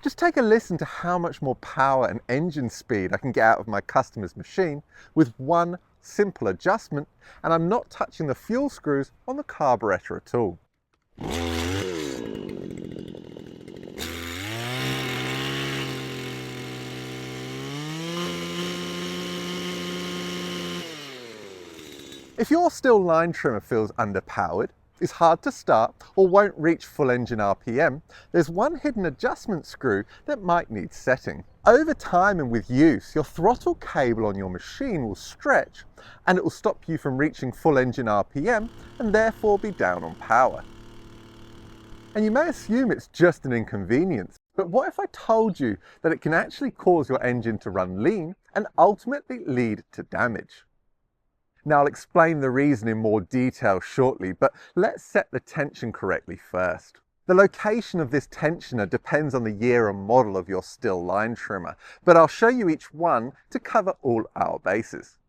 Just take a listen to how much more power and engine speed I can get out of my customer's machine with one simple adjustment, and I'm not touching the fuel screws on the carburettor at all. If your Stihl line trimmer feels underpowered, is hard to start, or won't reach full engine RPM, there's one hidden adjustment screw that might need setting. Over time and with use, your throttle cable on your machine will stretch and it will stop you from reaching full engine RPM and therefore be down on power. And you may assume it's just an inconvenience, but what if I told you that it can actually cause your engine to run lean and ultimately lead to damage? Now I'll explain the reason in more detail shortly, but let's set the tension correctly first. The location of this tensioner depends on the year and model of your Stihl line trimmer, but I'll show you each one to cover all our bases.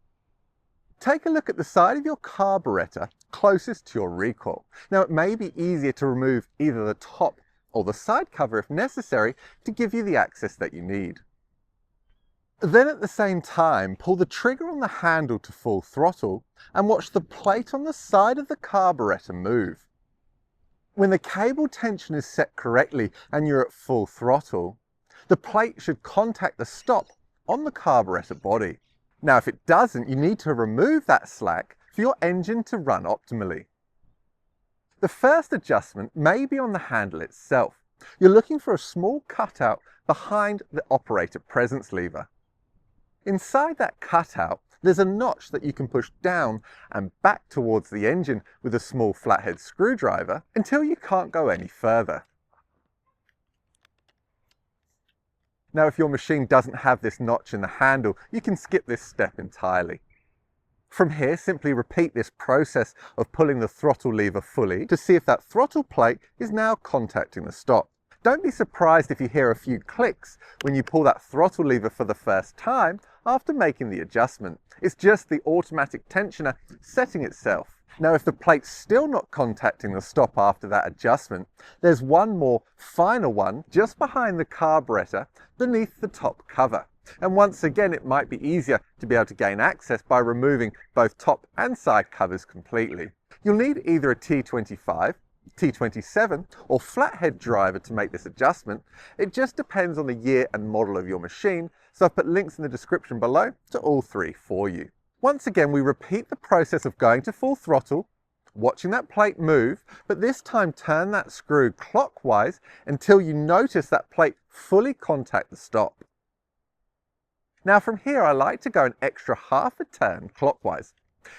Take a look at the side of your carburettor closest to your recoil. Now it may be easier to remove either the top or the side cover if necessary to give you the access that you need. Then at the same time, pull the trigger on the handle to full throttle and watch the plate on the side of the carburettor move. When the cable tension is set correctly and you're at full throttle, the plate should contact the stop on the carburettor body. Now if it doesn't, you need to remove that slack for your engine to run optimally. The first adjustment may be on the handle itself. You're looking for a small cutout behind the operator presence lever. Inside that cutout, there's a notch that you can push down and back towards the engine with a small flathead screwdriver until you can't go any further. Now, if your machine doesn't have this notch in the handle, you can skip this step entirely. From here, simply repeat this process of pulling the throttle lever fully to see if that throttle plate is now contacting the stop. Don't be surprised if you hear a few clicks when you pull that throttle lever for the first time after making the adjustment. It's just the automatic tensioner setting itself. Now if the plate's still not contacting the stop after that adjustment, there's one more final one just behind the carburettor beneath the top cover. And once again, it might be easier to be able to gain access by removing both top and side covers completely. You'll need either a T25, T27 or flathead driver to make this adjustment. It just depends on the year and model of your machine, so I've put links in the description below to all three for you. Once again, we repeat the process of going to full throttle, watching that plate move, but this time turn that screw clockwise until you notice that plate fully contact the stop. Now from here, I like to go an extra half a turn clockwise.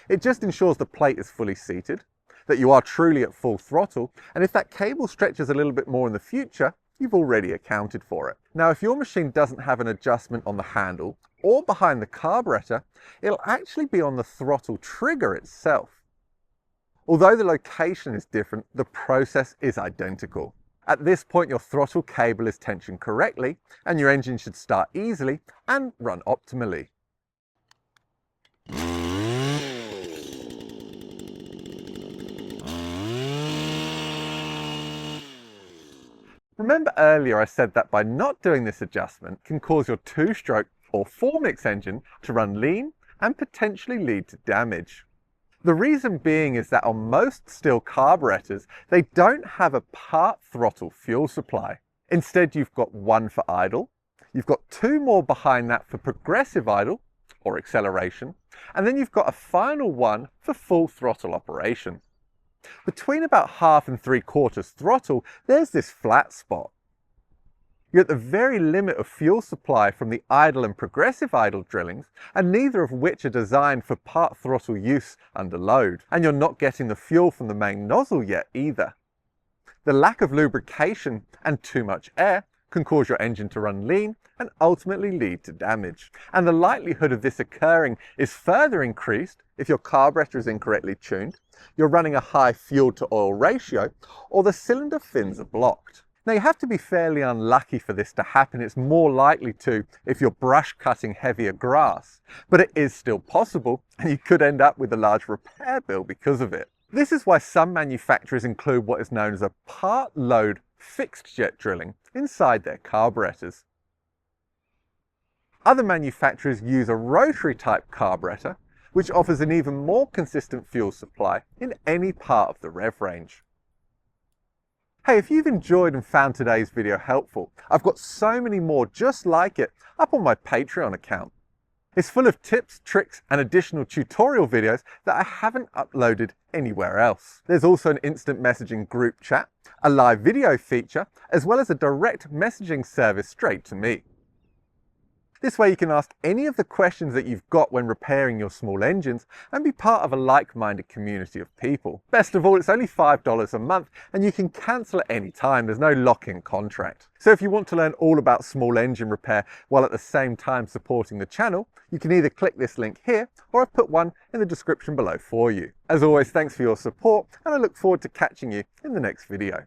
It just ensures the plate is fully seated, that you are truly at full throttle, and if that cable stretches a little bit more in the future, you've already accounted for it. Now if your machine doesn't have an adjustment on the handle or behind the carburettor, it'll actually be on the throttle trigger itself. Although the location is different, the process is identical. At this point, your throttle cable is tensioned correctly and your engine should start easily and run optimally. Remember earlier I said that by not doing this adjustment can cause your 2-stroke or 4-mix engine to run lean and potentially lead to damage. The reason being is that on most Stihl carburettors, they don't have a part throttle fuel supply. Instead, you've got one for idle, you've got 2 more behind that for progressive idle or acceleration, and then you've got a final one for full throttle operation. Between about half and 3/4 throttle, there's this flat spot. You're at the very limit of fuel supply from the idle and progressive idle drillings, and neither of which are designed for part throttle use under load. And you're not getting the fuel from the main nozzle yet either. The lack of lubrication and too much air can cause your engine to run lean and ultimately lead to damage. And the likelihood of this occurring is further increased if your carburetor is incorrectly tuned, you're running a high fuel to oil ratio, or the cylinder fins are blocked. Now you have to be fairly unlucky for this to happen. It's more likely to if you're brush cutting heavier grass, but it is still possible and you could end up with a large repair bill because of it. This is why some manufacturers include what is known as a part load fixed jet drilling inside their carburetors. Other manufacturers use a rotary type carburettor, which offers an even more consistent fuel supply in any part of the rev range. Hey, if you've enjoyed and found today's video helpful, I've got so many more just like it up on my Patreon account. It's full of tips, tricks, and additional tutorial videos that I haven't uploaded anywhere else. There's also an instant messaging group chat, a live video feature, as well as a direct messaging service straight to me. This way you can ask any of the questions that you've got when repairing your small engines and be part of a like-minded community of people. Best of all, it's only $5 a month and you can cancel at any time. There's no lock-in contract. So if you want to learn all about small engine repair while at the same time supporting the channel, you can either click this link here or I've put one in the description below for you. As always, thanks for your support and I look forward to catching you in the next video.